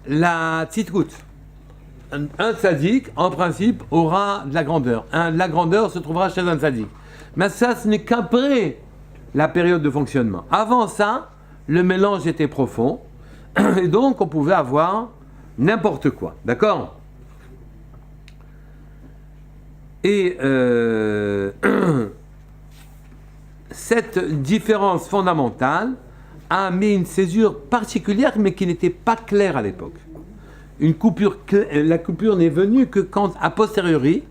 la tzidkut. Un tzaddik, en principe, aura de la grandeur. La grandeur se trouvera chez un tzaddik. Mais ça, ce n'est qu'après la période de fonctionnement. Avant ça, le mélange était profond. Et donc, on pouvait avoir n'importe quoi. D'accord ? Et cette différence fondamentale a mis une césure particulière, mais qui n'était pas claire à l'époque. La coupure n'est venue que quand, a posteriori,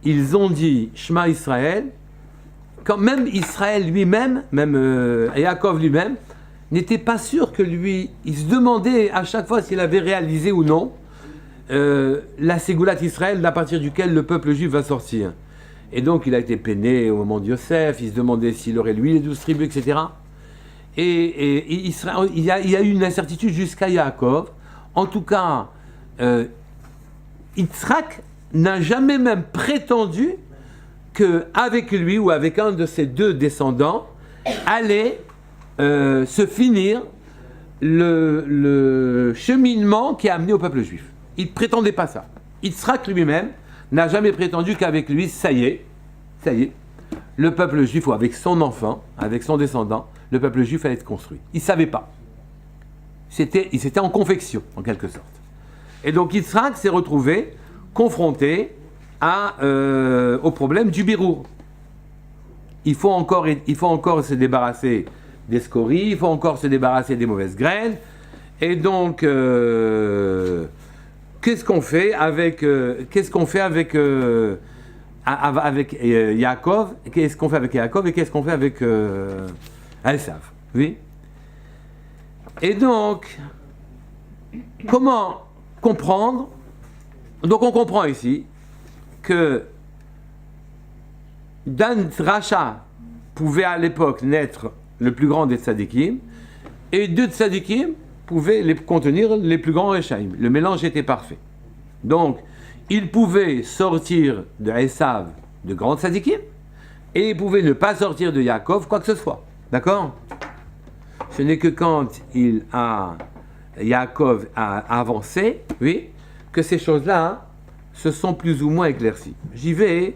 ils ont dit Shema Israël, quand même Israël lui-même, même Yaakov lui-même, n'était pas sûr que lui, il se demandait à chaque fois s'il avait réalisé ou non la Ségoulat Israël, à partir duquel le peuple juif va sortir. Et donc il a été peiné au moment de Yosef, il se demandait s'il aurait lui les 12 tribus, etc. Et il y a eu une incertitude jusqu'à Yaakov. En tout cas, Yitzhak n'a jamais même prétendu qu'avec lui ou avec un de ses deux descendants allait se finir le cheminement qui a amené au peuple juif. Il ne prétendait pas ça. Yitzhak lui-même n'a jamais prétendu qu'avec lui, ça y est, le peuple juif, ou avec son enfant, avec son descendant, le peuple juif allait être construit. Il ne savait pas. Il s'était en confection, en quelque sorte. Et donc Yitzhak s'est retrouvé confronté au problème du birour. Il faut encore se débarrasser des scories, il faut encore se débarrasser des mauvaises graines. Et donc, qu'est-ce qu'on fait avec Yaakov? Qu'est-ce qu'on fait avec Yaakov et qu'est-ce qu'on fait avec Esav? Oui. Et donc, comment comprendre? Donc, on comprend ici que d'un rachat pouvait à l'époque naître le plus grand des tzadikim, et deux tzadikim pouvaient contenir les plus grands réchaïm. Le mélange était parfait. Donc, il pouvait sortir de Esav de grands tzadikim, et il pouvait ne pas sortir de Yaakov quoi que ce soit. D'accord? Ce n'est que quand Yaakov a avancé, oui, que ces choses-là se sont plus ou moins éclaircies. Je vais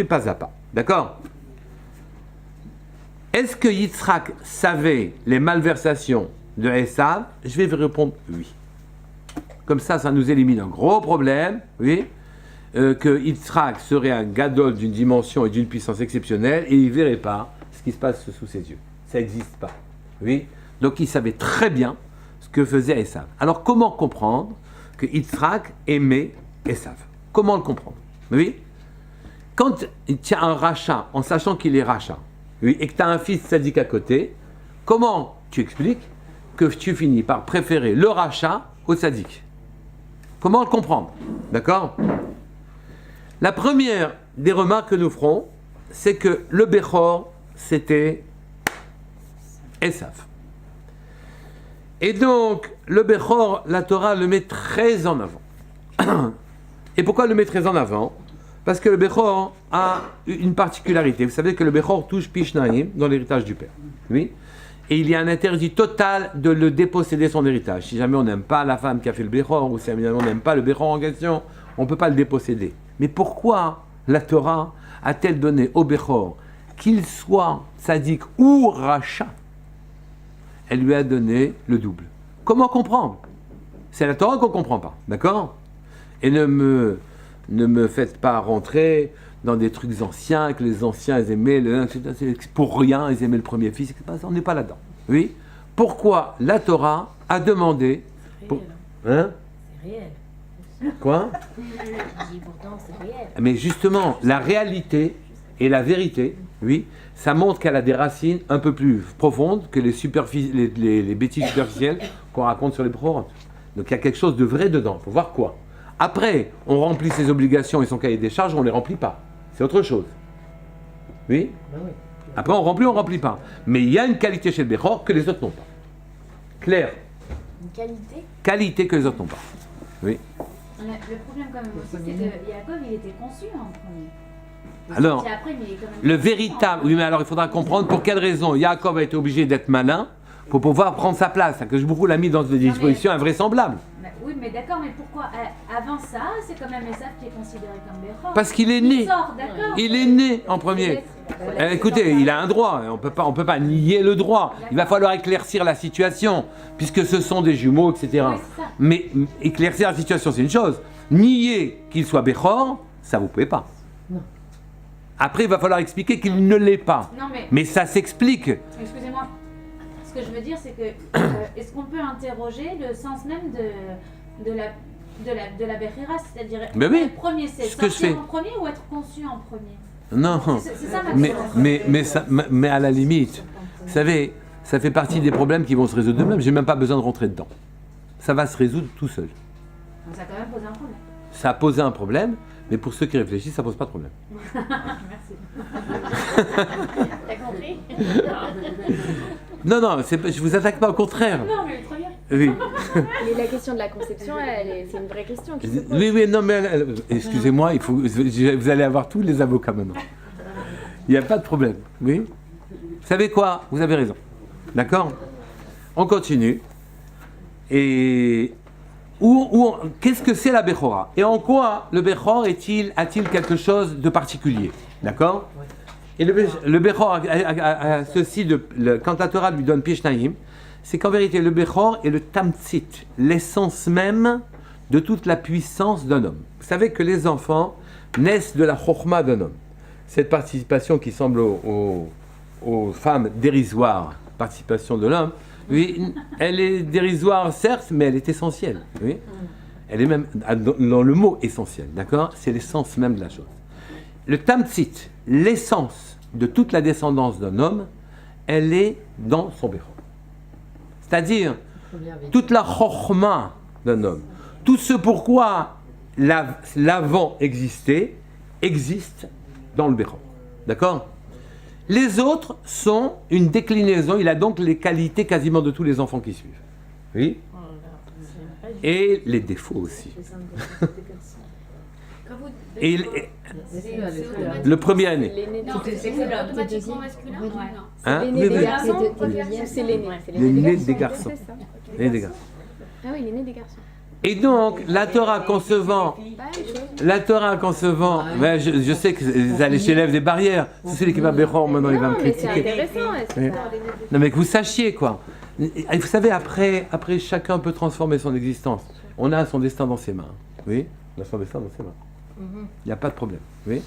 pas à pas. D'accord? Est-ce que Yitzhak savait les malversations de Esav? Je vais vous répondre oui. Comme ça nous élimine un gros problème, oui, que Yitzhak serait un gadol d'une dimension et d'une puissance exceptionnelle et il ne verrait pas ce qui se passe sous ses yeux. Ça n'existe pas. Oui. Donc il savait très bien ce que faisait Esav. Alors comment comprendre que Yitzhak aimait Esav? Comment le comprendre? Oui. Quand tu as un rachat, en sachant qu'il est rachat, oui, et que tu as un fils sadique à côté, comment tu expliques que tu finis par préférer le rachat au sadique? Comment le comprendre? D'accord? La première des remarques que nous ferons, c'est que le Bechor, c'était Esav. Et donc, le Bechor, la Torah le met très en avant. Et pourquoi le met très en avant? Parce que le Bechor a une particularité. Vous savez que le Bechor touche Pishnaim dans l'héritage du père. Oui. Et il y a un interdit total de le déposséder son héritage. Si jamais on n'aime pas la femme qui a fait le Bechor, ou si jamais on n'aime pas le Bechor en question, on ne peut pas le déposséder. Mais pourquoi la Torah a-t-elle donné au Bechor, qu'il soit tzaddik ou rachat, elle lui a donné le double? Comment comprendre? C'est la Torah qu'on ne comprend pas. D'accord? Et ne me faites pas rentrer dans des trucs anciens, que les anciens ils aimaient pour rien, ils aimaient le premier fils, on n'est pas là-dedans. Oui. Pourquoi la Torah a demandé Hein? C'est réel. Quoi? Pourtant, c'est réel. Mais justement, la réalité et la vérité, oui, ça montre qu'elle a des racines un peu plus profondes que les bêtises superficielles qu'on raconte sur les prophètes. Donc il y a quelque chose de vrai dedans. Il faut voir quoi. Après, on remplit ses obligations et son cahier des charges, on ne les remplit pas. C'est autre chose. Oui? Après, on remplit pas. Mais il y a une qualité chez le Bechor que les autres n'ont pas. Claire? Une qualité? Qualité que les autres n'ont pas. Oui. Le problème quand même aussi, c'est que Yaakov, il était conçu en premier. Alors, après, mais il est quand même le véritable... Oui, mais alors il faudra comprendre pour quelle raison Yaakov a été obligé d'être malin pour pouvoir prendre sa place. Que je beaucoup l'a mis dans des dispositions invraisemblables. Oui, mais d'accord, mais pourquoi avant ça, c'est quand même Esav qui est considéré comme Bechor. Parce qu'il est né. Il est né en premier. Écoutez, il a un droit. On peut pas nier le droit. Il va falloir éclaircir la situation, puisque ce sont des jumeaux, etc. Oui, mais éclaircir la situation, c'est une chose. Nier qu'il soit Bechor, ça vous pouvez pas. Non. Après, il va falloir expliquer qu'il ne l'est pas. Non, mais ça s'explique. Excusez-moi. Ce que je veux dire, c'est que est-ce qu'on peut interroger le sens même de la Bechira, c'est-à-dire Ben oui, le premier, c'est ce que je fais. sortir en premier ou être conçu en premier? Non, c'est ça ma question. mais à la limite, vous savez, ça fait partie des problèmes qui vont se résoudre d'eux-mêmes. J'ai même pas besoin de rentrer dedans. Ça va se résoudre tout seul. Donc ça a quand même posé un problème. Ça a posé un problème, mais pour ceux qui réfléchissent, ça pose pas de problème. Merci. T'as compris? Non, je vous attaque pas, au contraire. Non, mais très bien. Oui. Mais la question de la conception, c'est une vraie question qui se pose. Oui, non, mais excusez-moi, vous allez avoir tous les avocats maintenant. Il n'y a pas de problème. Oui. Vous savez quoi? Vous avez raison. D'accord? On continue. Et qu'est-ce que c'est la Bechora? Et en quoi le Bechor a-t-il quelque chose de particulier? D'accord? Et le Bechor a ceci, quand la Torah lui donne Pishnaim, c'est qu'en vérité, le Bechor est le Tamtsit, l'essence même de toute la puissance d'un homme. Vous savez que les enfants naissent de la Chokhma d'un homme. Cette participation qui semble aux femmes dérisoire, participation de l'homme, oui, elle est dérisoire certes, mais elle est essentielle. Oui. Elle est même dans le mot essentiel, d'accord? C'est l'essence même de la chose. Le Tamtsit, l'essence de toute la descendance d'un homme, elle est dans son Bechor. C'est-à-dire, toute la chokhma d'un homme, tout ce pourquoi l'avant existait, existe dans le Bechor. D'accord? Les autres sont une déclinaison, il a donc les qualités quasiment de tous les enfants qui suivent. Oui? Et les défauts aussi. Et le premier année. Non, c'est automatiquement masculin. Hein? L'aîné des Oui. garçons, c'est l'aîné. L'aîné des garçons. L'aîné des garçons. Ah oui, l'aîné des garçons. Et donc, la Torah concevant, ben, je sais que vous allez élèves des barrières. C'est celui qui va Bechor, maintenant il va me Non, mais c'est critiquer. intéressant. Oui. Non, mais que vous sachiez, quoi. Et vous savez, après, chacun peut transformer son existence. On a son destin dans ses mains. Oui, on a son destin dans ses mains. Il n'y a pas de problème. Oui.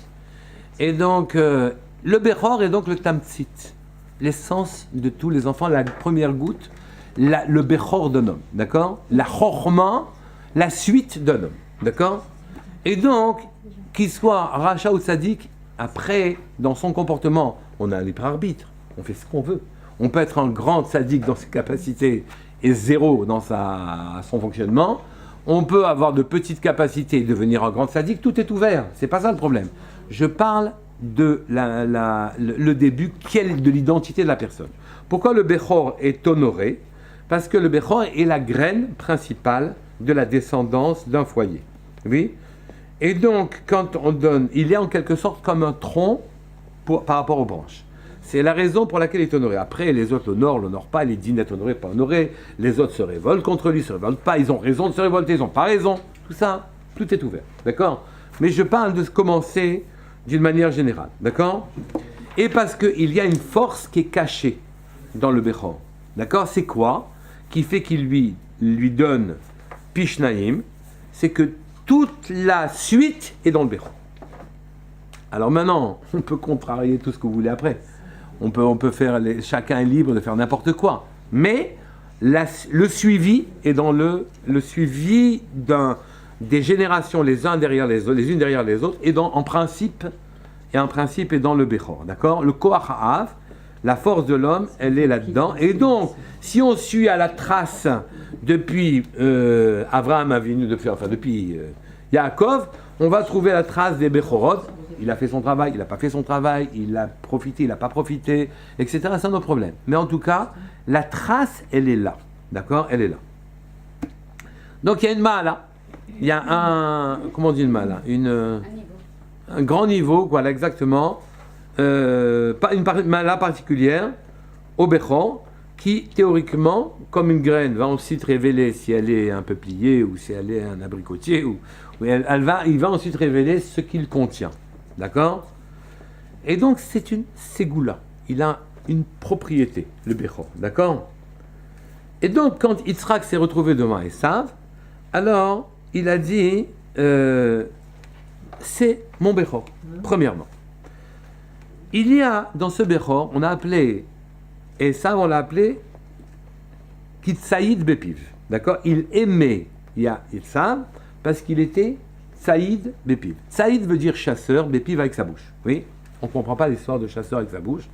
Et donc, le Bechor est donc le Tamtsit, l'essence de tous les enfants, la première goutte, le Bechor d'un homme. D'accord? La Chokhma, la suite d'un homme. D'accord? Et donc, qu'il soit Racha ou Tzadik, après, dans son comportement, on a un libre arbitre, on fait ce qu'on veut. On peut être un grand Tzadik dans ses capacités et zéro dans son fonctionnement. On peut avoir de petites capacités et devenir un grand Tzadik, tout est ouvert. C'est pas ça le problème. Je parle de le début, de l'identité de la personne. Pourquoi le Bechor est honoré? Parce que le Bechor est la graine principale de la descendance d'un foyer. Oui? Et donc, quand on donne, il est en quelque sorte comme un tronc par rapport aux branches. C'est la raison pour laquelle il est honoré. Après, les autres l'honorent pas, les dînes est honoré, pas honoré, les autres se révoltent contre lui, se révoltent pas, ils ont raison de se révolter, ils n'ont pas raison. Tout ça, tout est ouvert. D'accord? Mais je parle de commencer d'une manière générale. D'accord? Et parce qu'il y a une force qui est cachée dans le Bechor. D'accord? C'est quoi? Qui fait qu'il lui donne Pishnaim, c'est que toute la suite est dans le Bechor. Alors maintenant, on peut contrarier tout ce que vous voulez après. On peut faire, chacun est libre de faire n'importe quoi. Mais le suivi est dans le suivi des générations les unes derrière les autres, et en principe est dans le Bechor. D'accord? Le Koach Ha'av, la force de l'homme, elle est là-dedans. Et donc, si on suit à la trace depuis Avraham Avinu, depuis Yaakov, on va trouver la trace des Bechorot. Il a fait son travail, il n'a pas fait son travail, il a profité, il n'a pas profité, etc. C'est un autre problème. Mais en tout cas, la trace, elle est là. D'accord? Elle est là. Donc, il y a une mala. Il y a comment on dit une mala? Un grand niveau, voilà, exactement. Pas une mala particulière au Bechor, qui, théoriquement, comme une graine, va ensuite révéler si elle est un peuplier ou si elle est un abricotier, il va ensuite révéler ce qu'il contient. D'accord? Et donc, c'est une ségoula. Il a une propriété, le Bechor. D'accord? Et donc, quand Yitzhak s'est retrouvé devant Esav, alors, il a dit, c'est mon Bechor, premièrement. Il y a, dans ce Bechor, on a appelé, Esav, on l'a appelé Kitsaïd Bepiv. D'accord? Il aimait Esav parce qu'il était Tsaïd Bepiv. Tsaïd veut dire chasseur, Bepiv avec sa bouche. Oui? On ne comprend pas l'histoire de chasseur avec sa bouche.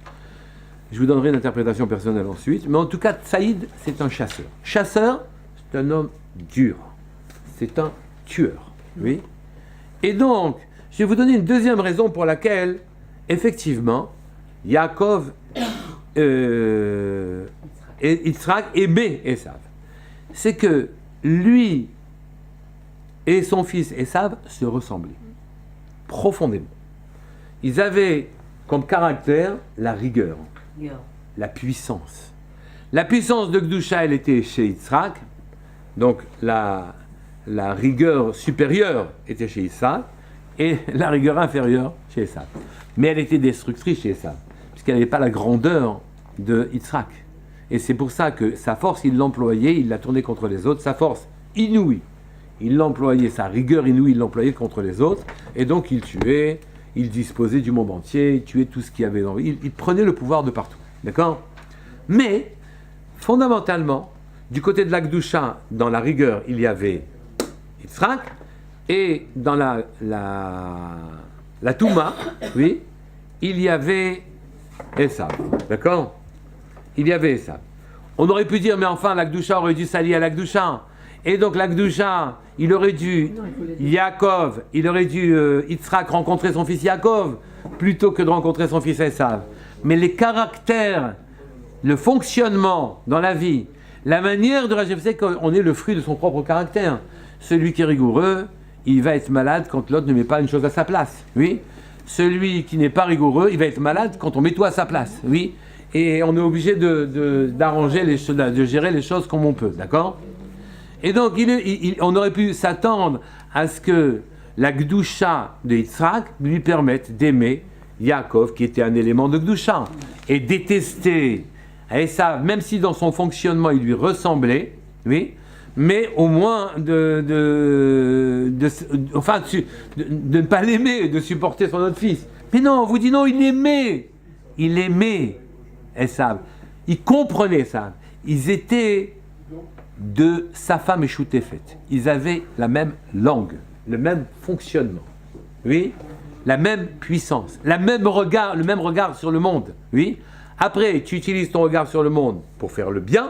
Je vous donnerai une interprétation personnelle ensuite. Mais en tout cas, Tsaïd, c'est un chasseur. Chasseur, c'est un homme dur. C'est un tueur. Oui? Et donc, je vais vous donner une deuxième raison pour laquelle, effectivement, Yaakov et Yitzhak aimaient Esav. C'est que lui et son fils Esav se ressemblaient profondément. Ils avaient comme caractère la rigueur, la puissance. La puissance de Gdusha, elle était chez Yitzhak, donc la rigueur supérieure était chez Yitzhak, et la rigueur inférieure chez Esav. Mais elle était destructrice chez Esav, puisqu'elle n'avait pas la grandeur de Yitzhak. Et c'est pour ça que sa force, il l'employait, il l'a tournée contre les autres, sa force inouïe, il l'employait, sa rigueur inouïe, il l'employait contre les autres, et donc il tuait, il disposait du monde entier, il tuait tout ce qu'il y avait dans lui, il prenait le pouvoir de partout, d'accord? Mais, fondamentalement, du côté de la Gdusha, dans la rigueur, il y avait Yitzhak, et dans la Touma, oui, il y avait Esav, d'accord? Il y avait Esav. On aurait pu dire, mais enfin, la Gdusha aurait dû s'allier à la Gdusha. Et donc la Gdusha, il aurait dû Yaakov, il aurait dû Yitzhak rencontrer son fils Yaakov, plutôt que de rencontrer son fils Esav. Mais les caractères, le fonctionnement dans la vie, la manière de réagir, c'est qu'on est le fruit de son propre caractère. Celui qui est rigoureux, il va être malade quand l'autre ne met pas une chose à sa place. Oui. Celui qui n'est pas rigoureux, il va être malade quand on met tout à sa place. Oui. Et on est obligé d'arranger les choses, de gérer les choses comme on peut. D'accord? Et donc, on aurait pu s'attendre à ce que la Gdusha de Yitzhak lui permette d'aimer Yaakov, qui était un élément de Gdusha, et détester Esav, même si dans son fonctionnement il lui ressemblait, oui, mais au moins de ne pas l'aimer, de supporter son autre fils. Mais non, on vous dit non, il aimait Esav, il comprenait Esav, ils étaient de sa femme Eshutefet. Ils avaient la même langue, le même fonctionnement, oui, la même puissance, le même regard sur le monde, oui. Après, tu utilises ton regard sur le monde pour faire le bien,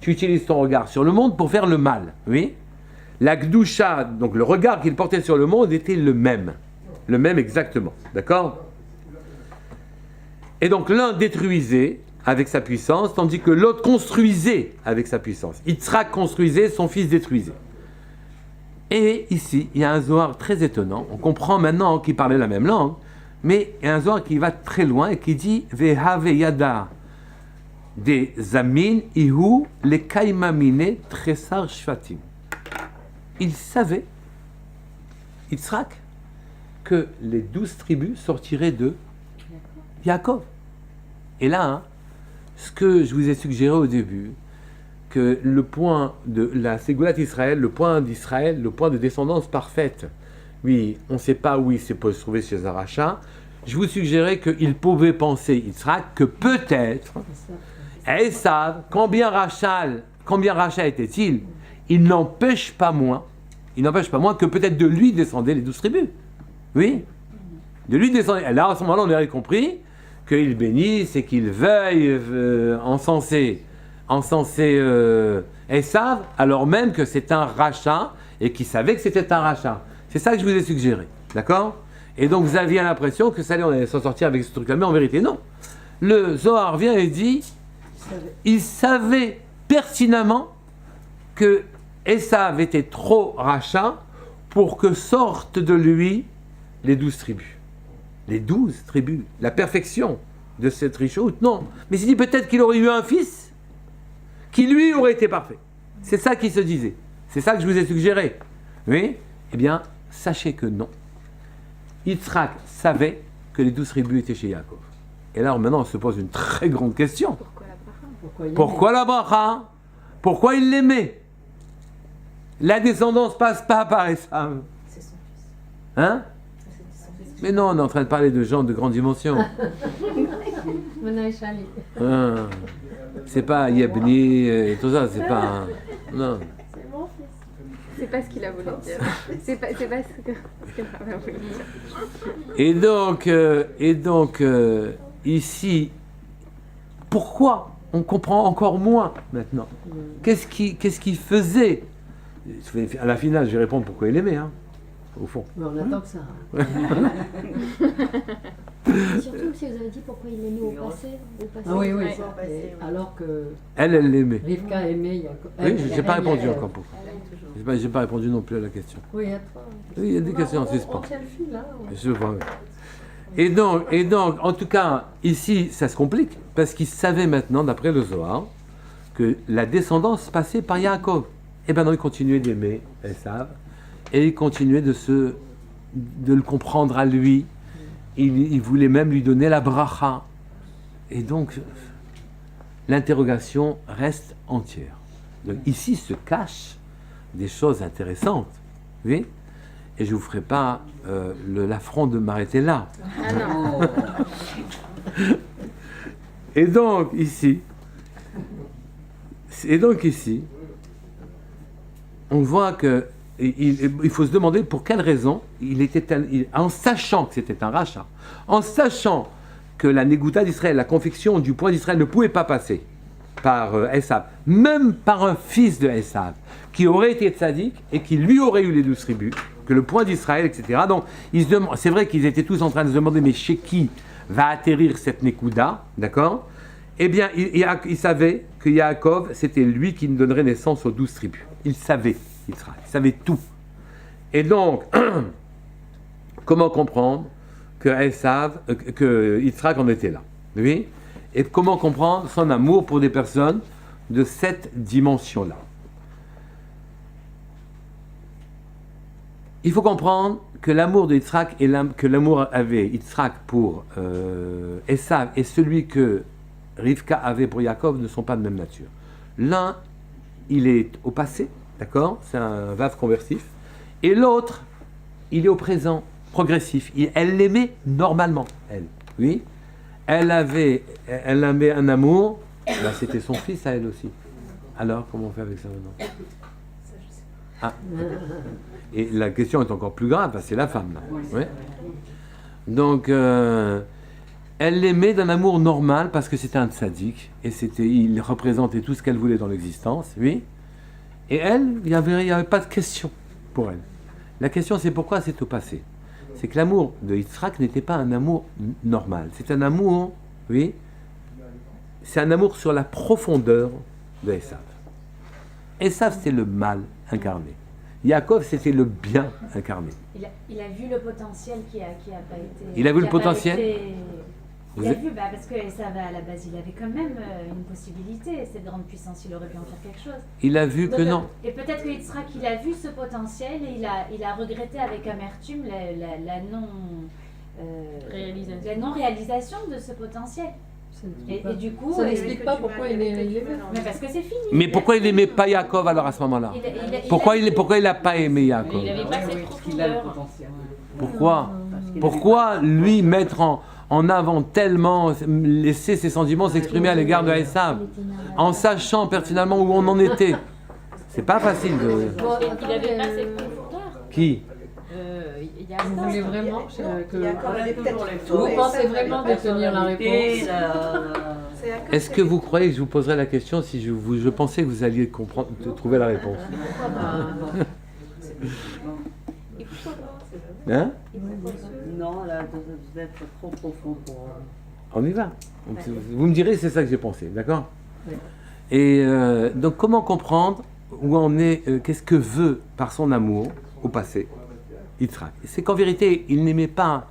tu utilises ton regard sur le monde pour faire le mal, oui. La Gdusha, donc le regard qu'il portait sur le monde était le même exactement, d'accord. Et donc l'un détruisait avec sa puissance, tandis que l'autre construisait avec sa puissance. Yitzhak construisait, son fils détruisait. Et ici, il y a un Zohar très étonnant. On comprend maintenant qu'il parlait la même langue, mais il y a un Zohar qui va très loin et qui dit « Vehave yada de zamin ihu le kaimamine tresar shvatim » Il savait, Yitzhak, que les 12 tribus sortiraient de Yaakov. Et là, ce que je vous ai suggéré au début, que le point de la Ségoulat Israël, le point d'Israël, le point de descendance parfaite, oui, on ne sait pas où il se trouver chez Aracha, je vous suggérais qu'il pouvait penser, Yitzhak, que peut-être, Esav, combien Racha était-il, il n'empêche pas moins que peut-être de lui descendaient les 12 tribus. Oui, de lui descendaient. Et là, à ce moment-là, on aurait compris qu'il bénisse et qu'il veuille encenser Esav, alors même que c'est un rachat et qu'il savait que c'était un rachat. C'est ça que je vous ai suggéré, d'accord? Et donc vous aviez l'impression que ça allait, on allait s'en sortir avec ce truc-là, mais en vérité non. Le Zohar vient et dit, il savait pertinemment que Esav était trop rachat pour que sortent de lui les 12 tribus. Les 12 tribus, la perfection de cette richoute, non. Mais il dit peut-être qu'il aurait eu un fils, qui lui aurait été parfait. C'est ça qui se disait. C'est ça que je vous ai suggéré. Oui? Eh bien, sachez que non. Yitzhak savait que les 12 tribus étaient chez Yaakov. Et là, maintenant, on se pose une très grande question. Pourquoi la bracha? Pourquoi il l'aimait? La descendance passe pas par Esav. C'est son fils. Hein? Mais non, on est en train de parler de gens de grande dimension. C'est pas Yebni et tout ça, c'est pas... Non. C'est pas ce qu'il a voulu dire. C'est pas ce que Rava voulait dire. Et donc ici, pourquoi on comprend encore moins maintenant? Qu'est-ce qui faisait? À la finale, je vais répondre pourquoi il aimait, hein, au fond. Mais on attend que ça. Surtout si vous avez dit pourquoi il l'aimait au passé. Ah oui, oui. Ouais. Et alors que Elle l'aimait. Rivka aimait Yaakov. Oui, j'ai pas répondu encore pourquoi. J'ai pas répondu non plus à la question. Oui, attends. Oui, il y a des questions en suspens. On tient le fil, là. Je vois, oui. Et donc, en tout cas, ici, ça se complique, parce qu'il savait maintenant, d'après le Zohar, que la descendance passait par Yaakov. Et bien non, il continuait d'aimer Esav, et il continuait de le comprendre à lui. Il voulait même lui donner la bracha. Et donc, l'interrogation reste entière. Donc, ici se cachent des choses intéressantes. Oui? Et je ne vous ferai pas l'affront de m'arrêter là. Ah non. Et donc ici, on voit que il faut se demander pour quelle raison en sachant que c'était un rachat, en sachant que la Négouta d'Israël, la confection du point d'Israël ne pouvait pas passer par Esav, même par un fils de Esav, qui aurait été tzaddik et qui lui aurait eu les 12 tribus, que le point d'Israël, etc. Donc, c'est vrai qu'ils étaient tous en train de se demander, mais chez qui va atterrir cette Nekuda, d'accord? Eh bien, il savait que Yaakov, c'était lui qui donnerait naissance aux 12 tribus. Il savait, Israël, il savait tout. Et donc, comment comprendre que Yitzhak en était là? Oui? Et comment comprendre son amour pour des personnes de cette dimension-là? Il faut comprendre que l'amour de Yitzhak que l'amour avait Yitzhak pour Esav et celui que Rivka avait pour Yaakov ne sont pas de même nature. L'un, il est au passé, d'accord? C'est un vav conversif. Et l'autre, il est au présent, progressif. Elle l'aimait normalement, elle. Oui? Elle avait un amour, ben c'était son fils à elle aussi. Alors, comment on fait avec ça maintenant? Ah. Et la question est encore plus grave, parce que c'est la femme là. Oui. Donc, elle l'aimait d'un amour normal parce que c'était un tzaddik et il représentait tout ce qu'elle voulait dans l'existence, oui. Et elle, il n'y avait pas de question pour elle. La question, c'est pourquoi c'est au passé. C'est que l'amour de Yitzhak n'était pas un amour normal. C'est un amour, oui. C'est un amour sur la profondeur de Esav. Esav, c'est le mal incarné. Yaakov, c'était le bien incarné. Il a vu le potentiel qui a pas été... Il a vu le potentiel Il a vu, parce que Esav, à la base, il avait quand même une possibilité, cette grande puissance, il aurait pu en faire quelque chose. Il a vu Donc, que non. Et peut-être que Yitzhak, il a vu ce potentiel et il a regretté avec amertume la non-réalisation de ce potentiel. Et du coup, ça n'explique pas pourquoi il aimait. Mais parce que c'est fini. Mais pourquoi il n'aimait pas Yaakov alors à ce moment-là? Pourquoi il n'a pas aimé Yaakov? Il n'avait pas cette profondeur. Pourquoi lui mettre en avant tellement, laisser ses sentiments s'exprimer à l'égard de Esav, en sachant pertinemment où on en était? C'est pas facile de... Il n'avait pas cette profondeur. Qui? Vous voulez vraiment que... Vous pensez vraiment détenir la réponse? Est-ce que vous croyez que je vous poserai la question si je pensais que vous alliez trouver la réponse? Hein? Non, là, ça doit être trop profond pour... On y va. Vous me direz, c'est ça que j'ai pensé, d'accord? Et donc, comment comprendre où on est, qu'est-ce que veut, par son amour, au passé, Yitzhak? C'est qu'en vérité, il n'aimait pas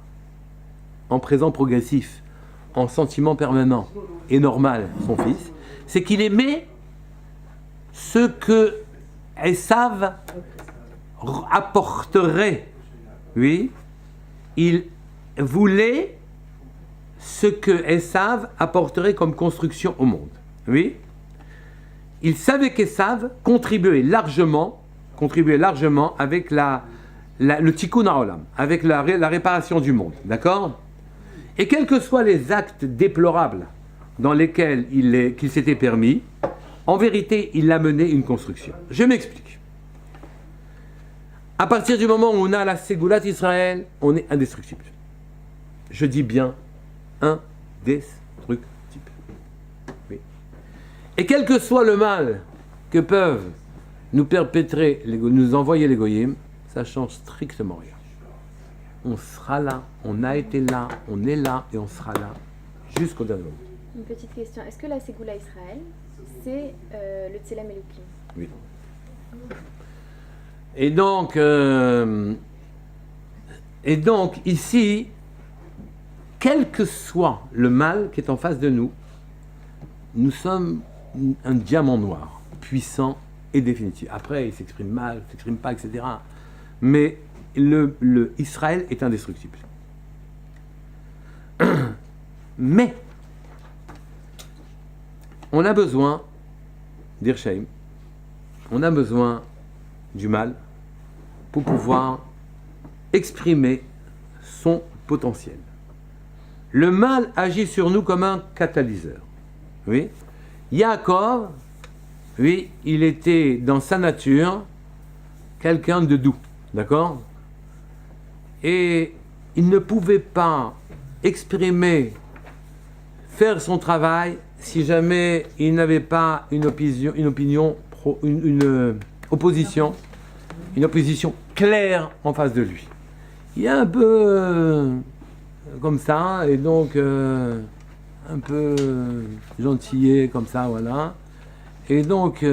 en présent progressif, en sentiment permanent et normal, son fils. C'est qu'il aimait ce que Esav apporterait. Oui, il voulait ce que Esav apporterait comme construction au monde. Oui, il savait qu'Esav contribuait largement avec le tikkun ha'olam, avec la réparation du monde. D'accord? Et quels que soient les actes déplorables dans lesquels qu'il s'était permis, en vérité, il a mené une construction. Je m'explique. À partir du moment où on a la Ségoulat Israël, on est indestructible. Je dis bien indestructible. Oui. Et quel que soit le mal que peuvent nous perpétrer, nous envoyer les goyim, ça change strictement rien. On sera là, on a été là, on est là et on sera là jusqu'au dernier moment. Une petite question. Est-ce que la Ségoula Israël, c'est le Tselem Elohim? Oui. Et donc ici, quel que soit le mal qui est en face de nous, nous sommes un diamant noir, puissant et définitif. Après, il s'exprime mal, il s'exprime pas, etc. Mais le Israël est indestructible. Mais on a besoin d'Irshaim, on a besoin du mal pour pouvoir exprimer son potentiel. Le mal agit sur nous comme un catalyseur. Oui. Yaakov, oui, il était dans sa nature quelqu'un de doux, d'accord? Et il ne pouvait pas exprimer, faire son travail si jamais il n'avait pas une opposition claire en face de lui. Il est un peu comme ça, et donc un peu gentillé comme ça, voilà. Et donc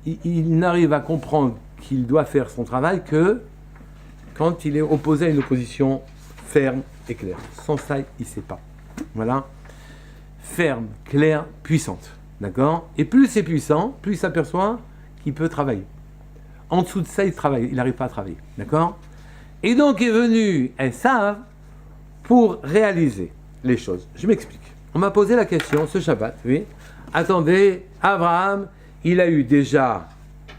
il n'arrive à comprendre qu'il doit faire son travail que quand il est opposé à une opposition ferme et claire. Sans ça, il ne sait pas. Voilà. Ferme, claire, puissante. D'accord? Et plus c'est puissant, plus il s'aperçoit qu'il peut travailler. En dessous de ça, il n'arrive pas à travailler. D'accord? Et donc est venu Esav pour réaliser les choses. Je m'explique. On m'a posé la question ce Shabbat, oui. Attendez, Abraham, il a eu déjà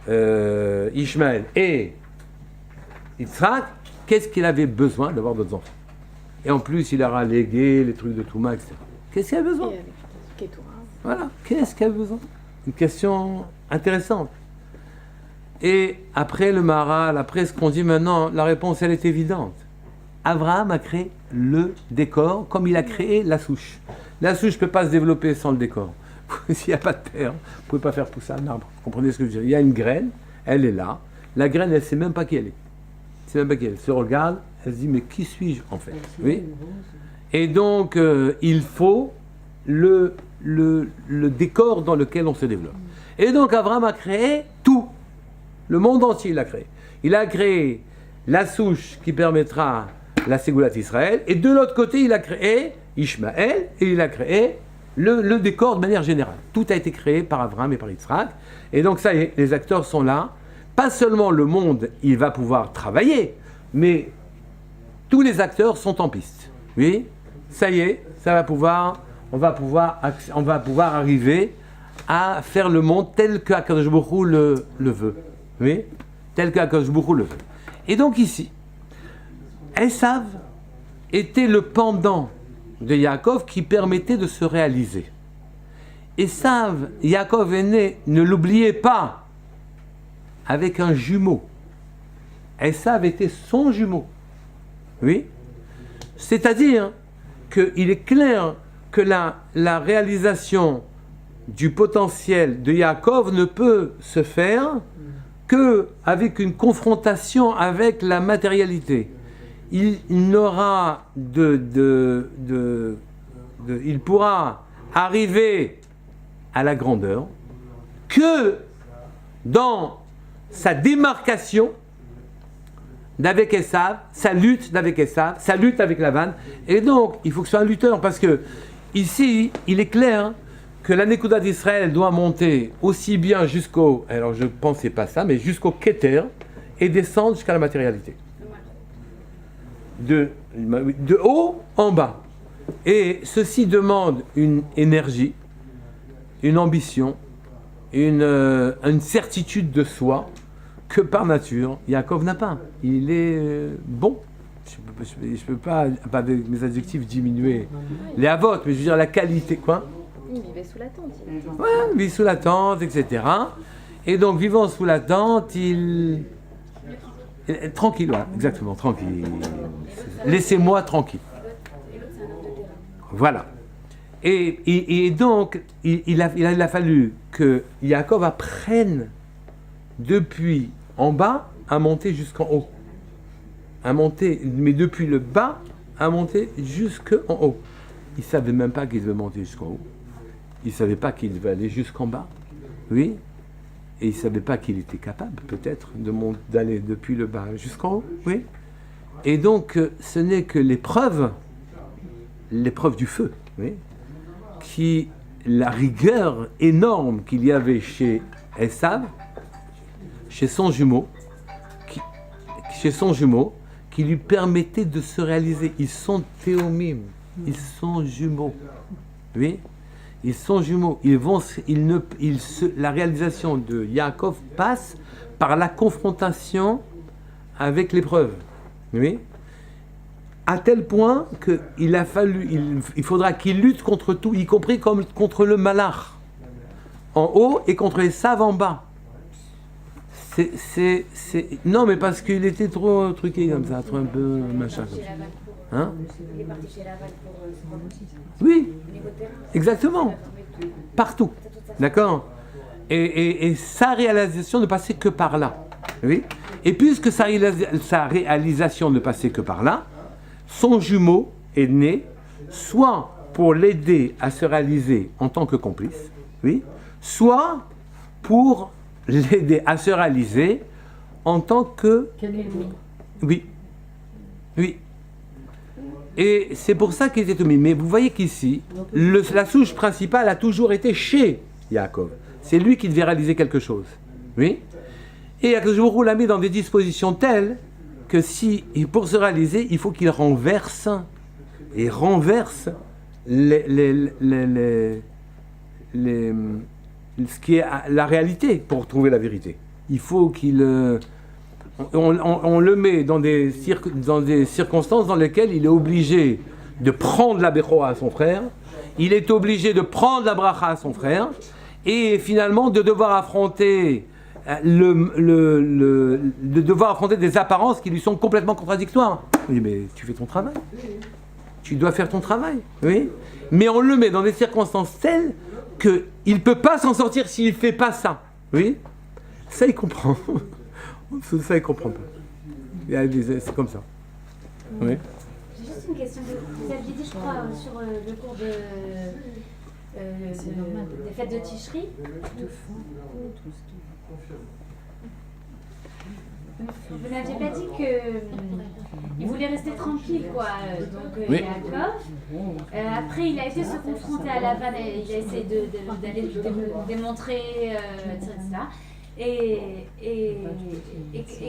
Ishmaël et Yitzhak, qu'est-ce qu'il avait besoin d'avoir d'autres enfants? Et en plus, il aura légué les trucs de Touma, etc. Qu'est-ce qu'il a besoin? Voilà, qu'est-ce qu'il a besoin? Une question intéressante. Et après le Maharal, après ce qu'on dit maintenant, la réponse, elle est évidente. Abraham a créé le décor comme il a créé la souche. La souche ne peut pas se développer sans le décor. S'il n'y a pas de terre, vous ne pouvez pas faire pousser un arbre. Vous comprenez ce que je veux dire? Il y a une graine, elle est là. La graine, elle ne sait même pas qui elle est. Elle se regarde, elle se dit, mais qui suis-je en fait? Oui. Et donc, il faut le décor dans lequel on se développe. Et donc, Abraham a créé tout. Le monde entier, il a créé. Il a créé la souche qui permettra la Ségoulat Israël, et de l'autre côté, il a créé Ishmaël, et il a créé le décor de manière générale. Tout a été créé par Abraham et par Yitzhak. Et donc, ça y est, les acteurs sont là. Pas seulement le monde, il va pouvoir travailler, mais tous les acteurs sont en piste. Oui, ça y est, on va pouvoir arriver à faire le monde tel que Akadosh Baruch Hu le veut. Oui, tel que Akadosh Baruch Hu le veut. Et donc ici, Esav était le pendant de Yaakov qui permettait de se réaliser. Esav, Yaakov est né, ne l'oubliez pas, avec un jumeau. Esav était son jumeau. Oui. C'est-à-dire qu'il est clair que la réalisation du potentiel de Yaakov ne peut se faire qu'avec une confrontation avec la matérialité. Il n'aura il pourra arriver à la grandeur que dans sa démarcation d'avec Esav, sa lutte d'avec Esav, sa lutte avec Lavan. Et donc, il faut que ce soit un lutteur, parce que ici, il est clair que la Nekuda d'Israël doit monter aussi bien jusqu'au, alors je pensais pas ça, mais jusqu'au Keter et descendre jusqu'à la matérialité. De haut en bas. Et ceci demande une énergie, une ambition, une certitude de soi que par nature, Yaakov n'a pas. Il est bon. Je peux pas avec mes adjectifs diminuer les avotes, mais je veux dire la qualité, quoi. Il vivait sous la tente. Ouais, il vit sous la tente, etc. Et donc, vivant sous la tente, il tranquille, voilà, exactement, tranquille. Laissez-moi tranquille. Voilà. Et donc, il a fallu que Yaakov apprenne depuis en bas à monter jusqu'en haut. À monter, mais depuis le bas, à monter jusqu'en haut. Il ne savait même pas qu'il devait monter jusqu'en haut. Il ne savait pas qu'il devait aller jusqu'en bas. Oui. Et il ne savait pas qu'il était capable, peut-être, d'aller depuis le bas jusqu'en haut. Oui. Et donc, ce n'est que l'épreuve du feu, oui, la rigueur énorme qu'il y avait chez Esav, chez son jumeau, qui lui permettait de se réaliser. Ils sont théomim, ils sont jumeaux. Oui, ils sont jumeaux. La réalisation de Yaakov passe par la confrontation avec l'épreuve. Oui. À tel point il faudra qu'il lutte contre tout, y compris contre le malach en haut et contre les saves en bas. Non, mais parce qu'il était trop truqué comme ça, trop un peu machin. Hein? Il est parti chez Laval pour oui, exactement. Partout. D'accord? Et sa réalisation ne passait que par là. Oui? Et puisque sa réalisation ne passait que par là, son jumeau est né soit pour l'aider à se réaliser en tant que complice, oui, soit pour l'aider à se réaliser en tant que... Oui. Oui. Et c'est pour ça qu'il était mis. Mais vous voyez qu'ici, la souche principale a toujours été chez Yaakov. C'est lui qui devait réaliser quelque chose. Oui. Et Akadosh Baruch Hu l'a mis dans des dispositions telles que pour se réaliser, il faut qu'il renverse ce qui est la réalité pour trouver la vérité. Il faut on le met dans des circonstances dans lesquelles il est obligé de prendre la Bechoa à son frère, il est obligé de prendre la Bracha à son frère, et finalement de devoir affronter de devoir affronter des apparences qui lui sont complètement contradictoires. Oui, mais tu fais ton travail. Tu dois faire ton travail. Oui. Mais on le met dans des circonstances telles qu'il ne peut pas s'en sortir s'il ne fait pas ça. Oui. Ça, il comprend. Ça, il comprend pas. C'est comme ça. Oui. J'ai juste une question. Vous aviez dit, je crois, sur le cours des fêtes de Tishri. Vous n'aviez pas dit qu'il voulait rester tranquille, quoi. Donc, oui. Yaakov. Après, il a été se confronter à Lavan, il a essayé d'aller démontrer, etc. Et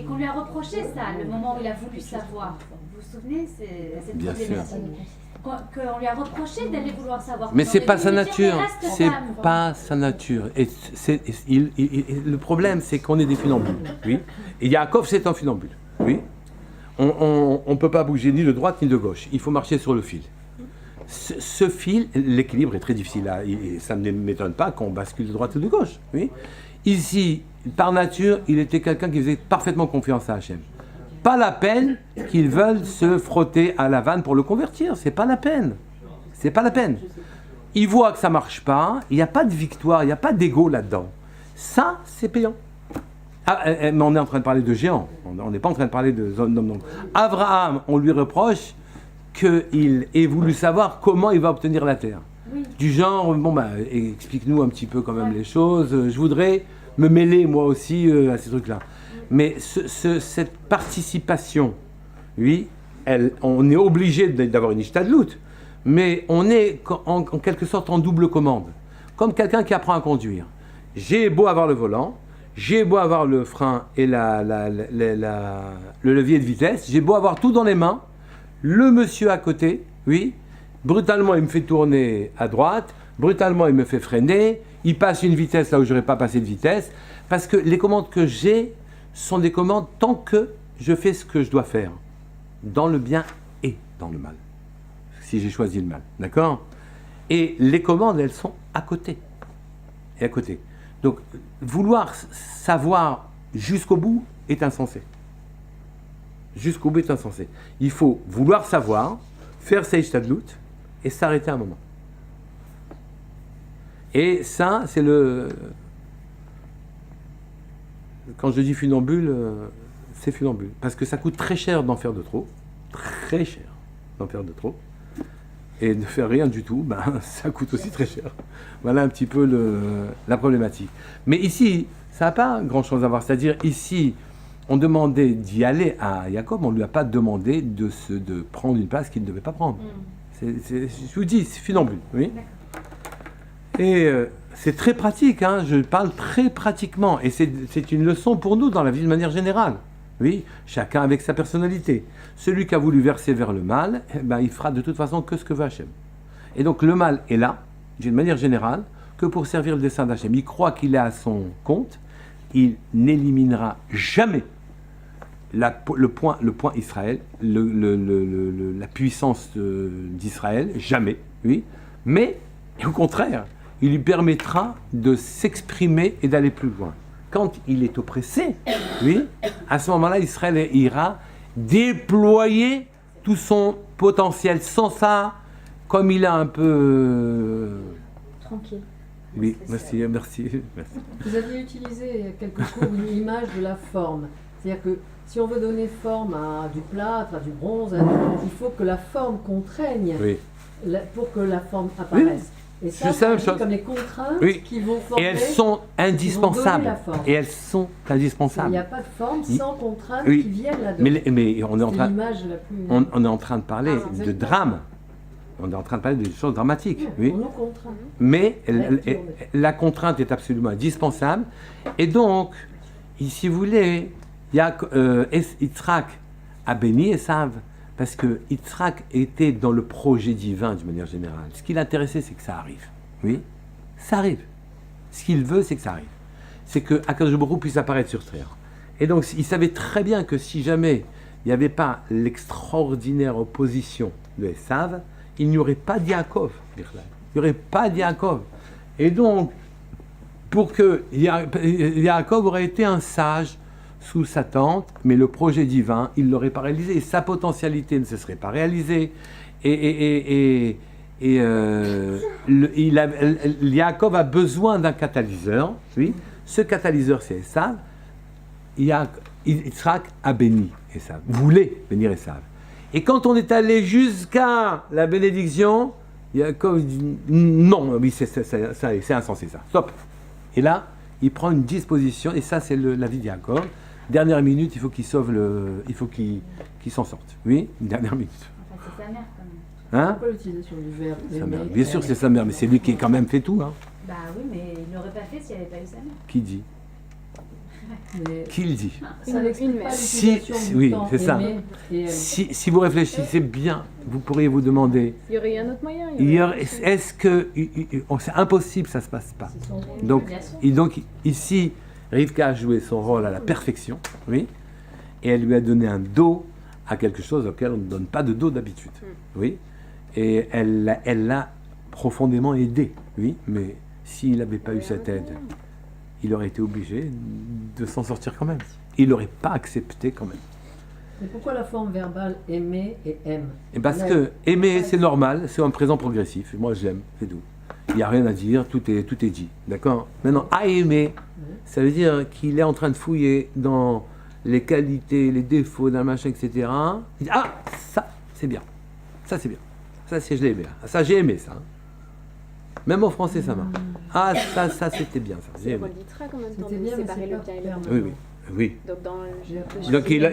qu'on lui a reproché ça, le moment où il a voulu savoir. Vous vous souvenez, cette bien problématique sûr. Qu'on lui a reproché d'aller vouloir savoir. Mais c'est pas sa dire, nature. C'est calme, pas sa nature. Et le problème, c'est qu'on est des funambules. Oui. Et Yaakov, c'est un funambule. Oui. On ne peut pas bouger ni de droite ni de gauche. Il faut marcher sur le fil. Ce fil, l'équilibre est très difficile. Et ça ne m'étonne pas qu'on bascule de droite ou de gauche. Oui. Ici, par nature, il était quelqu'un qui faisait parfaitement confiance à Hachem. Pas la peine qu'ils veulent se frotter à la vanne pour le convertir. C'est pas la peine. C'est pas la peine. Ils voient que ça marche pas. Il n'y a pas de victoire. Il n'y a pas d'ego là-dedans. Ça, c'est payant. Mais on est en train de parler de géants. On n'est pas en train de parler de hommes. Abraham, on lui reproche qu'il ait voulu savoir comment il va obtenir la terre. Oui. Du genre, explique-nous un petit peu quand même les choses. Je voudrais me mêler moi aussi à ces trucs-là. Mais cette participation, oui, on est obligé d'avoir une ishtadlout, mais on est en quelque sorte en double commande. comme quelqu'un qui apprend à conduire. J'ai beau avoir le volant, j'ai beau avoir le frein et le levier de vitesse, j'ai beau avoir tout dans les mains, le monsieur à côté, oui, brutalement il me fait tourner à droite, brutalement il me fait freiner, il passe une vitesse là où je n'aurais pas passé de vitesse, parce que les commandes que j'ai sont des commandes tant que je fais ce que je dois faire, dans le bien et dans le mal, si j'ai choisi le mal, d'accord? Et les commandes, elles sont à côté, et à côté. Donc, vouloir savoir jusqu'au bout est insensé. Jusqu'au bout est insensé. Il faut vouloir savoir, faire sa ishtadlout et s'arrêter un moment. Et ça, c'est le... Quand je dis funambule, c'est funambule. Parce que ça coûte très cher d'en faire de trop. Très cher d'en faire de trop. Et de faire rien du tout, ben, ça coûte aussi très cher. Voilà un petit peu la problématique. Mais ici, ça n'a pas grand-chose à voir. C'est-à-dire, ici, on demandait d'y aller à Jacob, on ne lui a pas demandé de prendre une place qu'il ne devait pas prendre. Je vous dis, c'est funambule. Oui. Et c'est très pratique, hein, je parle très pratiquement. Et c'est une leçon pour nous dans la vie de manière générale. Oui, chacun avec sa personnalité. Celui qui a voulu verser vers le mal, eh ben, il fera de toute façon que ce que veut Hachem. Et donc le mal est là, d'une manière générale, que pour servir le dessein d'Hachem. Il croit qu'il est à son compte, il n'éliminera jamais le point Israël, la puissance d'Israël, jamais, oui. Mais, au contraire, il lui permettra de s'exprimer et d'aller plus loin. Quand il est oppressé, oui, à ce moment-là, Israël ira déployer tout son potentiel. Sans ça, comme il est un peu... Tranquille. Oui, merci. Vous aviez utilisé il y a quelques cours une image de la forme. C'est-à-dire que si on veut donner forme à du plâtre, à du bronze, il faut que la forme contraigne pour que la forme apparaisse. Et ça, c'est comme les contraintes qui vont former. Et elles sont indispensables. Il n'y a pas de forme sans contraintes qui viennent là-dedans. Mais on est en train de parler de drame. On est en train de parler de choses dramatiques. Oui. On nous contraint. Mais la contrainte est absolument indispensable. Et donc, si vous voulez, Yitzhak a béni Esav. Parce que Yitzhak était dans le projet divin d'une manière générale. Ce qui l'intéressait, c'est que ça arrive. Oui, ça arrive. Ce qu'il veut, c'est que ça arrive. C'est que Akadosh Baruch Hu puisse apparaître sur terre. Et donc, il savait très bien que si jamais il n'y avait pas l'extraordinaire opposition de Esav, il n'y aurait pas de Yaakov. Il n'y aurait pas de Yaakov. Et donc, pour que Yaakov aurait été un sage sous sa tente, mais le projet divin, il ne l'aurait pas réalisé. Et sa potentialité ne se serait pas réalisée. Yaakov a besoin d'un catalyseur. Oui. Ce catalyseur, c'est Esav. Yitzhak a béni Esav, voulait bénir Esav. Et quand on est allé jusqu'à la bénédiction, Yaakov dit non, oui, c'est insensé ça. Stop. Et là, il prend une disposition, et ça, c'est la vie de Yaakov. Dernière minute, il faut qu'il sauve il faut qu'il s'en sorte. Oui, une dernière minute. Enfin, c'est sa mère quand même. Hein? Pourquoi l'utilisation du verbe Sa mère. Bien sûr, c'est sa mère, mais c'est lui qui a quand même fait tout. Hein. Bah oui, mais il n'aurait pas fait s'il n'y avait pas eu sa mère. Qui dit? Qui le dit? Ça n'explique pas l'utilisation du oui, temps c'est ça. Si vous réfléchissez bien, vous pourriez vous demander. Il y aurait eu un autre moyen. Est-ce que c'est impossible, ça se passe pas. Donc ici, Rivka a joué son rôle à la perfection, oui, et elle lui a donné un dos à quelque chose auquel on ne donne pas de dos d'habitude, oui, et elle l'a profondément aidé, oui, mais s'il n'avait pas eu cette aide, il aurait été obligé de s'en sortir quand même. Il n'aurait pas accepté quand même. Mais pourquoi la forme verbale aimer et aime? Et parce que aimer, c'est normal, c'est un présent progressif, moi j'aime, c'est tout. Il n'y a rien à dire, tout est dit, d'accord? Maintenant, à aimer, ça veut dire qu'il est en train de fouiller dans les qualités, les défauts d'un machin, etc. Il dit, ah, ça, c'est bien. Ça, c'est bien. Ça, je l'ai aimé. Ça, j'ai aimé, ça. Même en français, ça marche. Ah, ça, c'était bien, ça. C'est le rôle d'Yitzhak en même temps, de séparer le bien et le mal. Oui. Donc, dans le Donc, il a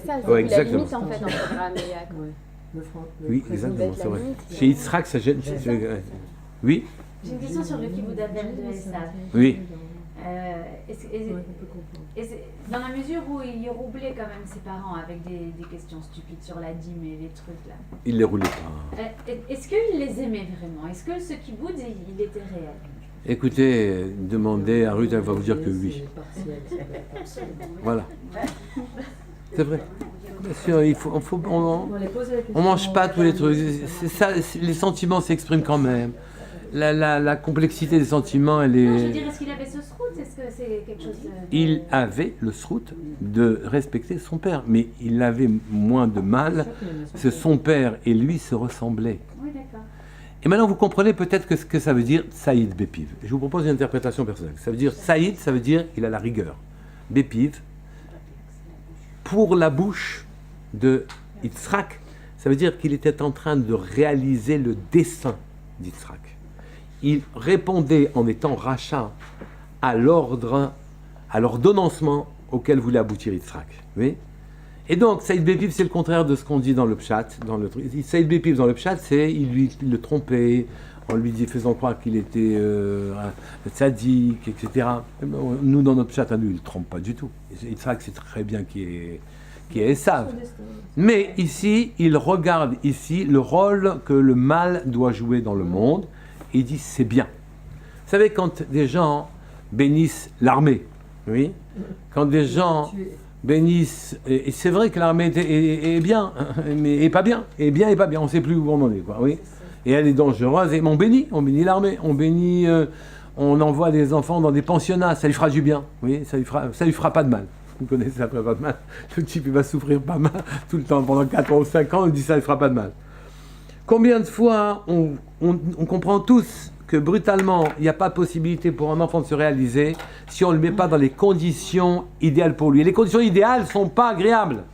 ça. Ouais, exactement. La limite, en fait, entre Abraham et Yaakov. Oui, exactement, c'est vrai. Chez Yitzhak, ça gêne. Oui. J'ai une question sur le kiboud Avel de Esav. Oui. Dans la mesure où il roublait quand même ses parents avec des questions stupides sur la dîme et les trucs là. Il les roulait pas. Est-ce qu'il les aimait vraiment? Est-ce que ce kiboud, il était réel? Écoutez, demandez à Ruth, elle va vous dire que oui. Voilà. C'est vrai. Bien sûr, on mange pas tous les trucs. C'est ça, les sentiments s'expriment quand même. La complexité des sentiments, elle est... Non, je veux dire, est-ce qu'il avait ce srout? Est-ce que c'est quelque chose de... Il avait le srout de respecter son père, mais il avait moins de mal, parce que son père et lui se ressemblaient. Oui, d'accord. Et maintenant, vous comprenez peut-être ce que ça veut dire Saïd Bépiv. Je vous propose une interprétation personnelle. Ça veut dire Saïd, ça veut dire il a la rigueur. Bépiv, pour la bouche de Yitzhak, ça veut dire qu'il était en train de réaliser le dessein d'Yitzhak. Il répondait en étant rachat à l'ordonnancement auquel voulait aboutir Yitzhak. Oui. Et donc, Saïd Bépiv, c'est le contraire de ce qu'on dit dans le pshat. Saïd Bépiv, dans le pshat, c'est il le trompait, en lui faisant croire qu'il était un tzaddik, etc. Nous, dans notre pshat, à nous, il ne le trompe pas du tout. Yitzhak sait très bien qui est Esav. Mais ici, il regarde ici le rôle que le mal doit jouer dans le monde, et il dit c'est bien. Vous savez, quand des gens bénissent l'armée, oui, quand des gens bénissent, et c'est vrai que l'armée est bien, mais est pas bien, et bien et pas bien, on ne sait plus où on en est, quoi, oui. Et elle est dangereuse, et on bénit l'armée, on envoie des enfants dans des pensionnats, ça lui fera du bien, oui, ça lui fera pas de mal. Vous connaissez, ça ne fera pas de mal. Le type, il va souffrir pas mal tout le temps, pendant 4 ou 5 ans, on dit ça ne fera pas de mal. Combien de fois on comprend tous que brutalement, il n'y a pas de possibilité pour un enfant de se réaliser si on ne le met pas dans les conditions idéales pour lui. Et les conditions idéales ne sont pas agréables.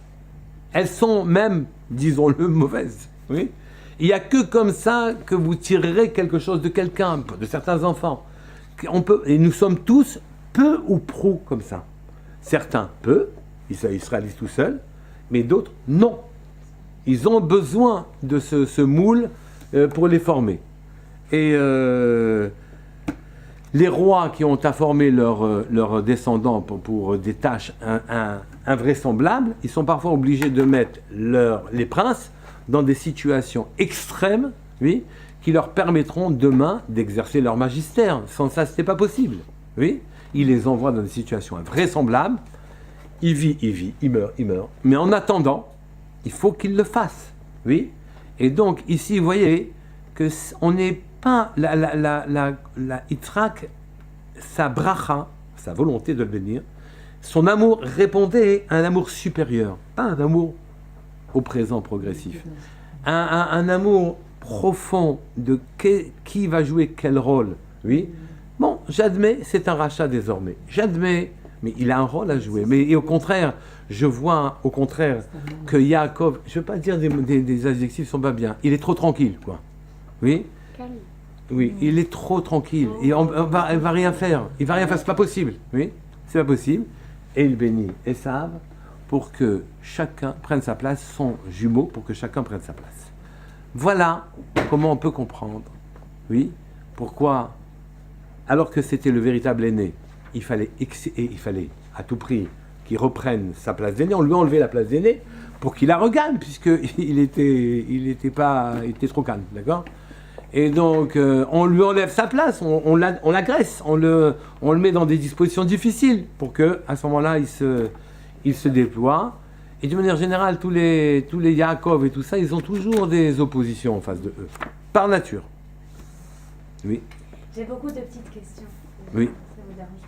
Elles sont même, disons-le, mauvaises. Oui. Il n'y a que comme ça que vous tirerez quelque chose de quelqu'un, de certains enfants. Et nous sommes tous peu ou prou comme ça. Certains peu, ils se réalisent tout seuls, mais d'autres non. Ils ont besoin de ce moule pour les former. Et les rois qui ont informé leurs descendants pour des tâches invraisemblables, ils sont parfois obligés de mettre les princes dans des situations extrêmes, oui, qui leur permettront demain d'exercer leur magistère. Sans ça, ce n'est pas possible. Oui, ils les envoient dans des situations invraisemblables. Il vit, il meurt. Mais en attendant, il faut qu'ils le fassent. Oui. Et donc, ici, vous voyez qu'on n'est pas... La Yitzhak, sa bracha, sa volonté de le bénir, son amour répondait à un amour supérieur, pas un amour au présent progressif. Un amour profond de qui va jouer quel rôle. Oui. Bon, j'admets, c'est un rachat désormais. J'admets, mais il a un rôle à jouer. Mais au contraire, je vois au contraire que Yaakov, je ne veux pas dire des adjectifs qui ne sont pas bien, il est trop tranquille, quoi. Oui. Oui, il est trop tranquille. Il va rien faire. Il va rien faire, c'est pas possible. Oui, c'est pas possible. Et il bénit Esav pour que chacun prenne sa place, son jumeau, pour que chacun prenne sa place. Voilà comment on peut comprendre. Oui, pourquoi, alors que c'était le véritable aîné, il fallait à tout prix qu'il reprenne sa place d'aîné. On lui a enlevé la place d'aîné pour qu'il la regagne, puisqu'il était trop calme, d'accord ? Et donc, on lui enlève sa place, on l'agresse, on le met dans des dispositions difficiles pour que, à ce moment-là, il se déploie. Et d'une manière générale, tous les Yaakov et tout ça, ils ont toujours des oppositions en face de eux, par nature. Oui. J'ai beaucoup de petites questions. Oui. Ça vous dérange pas?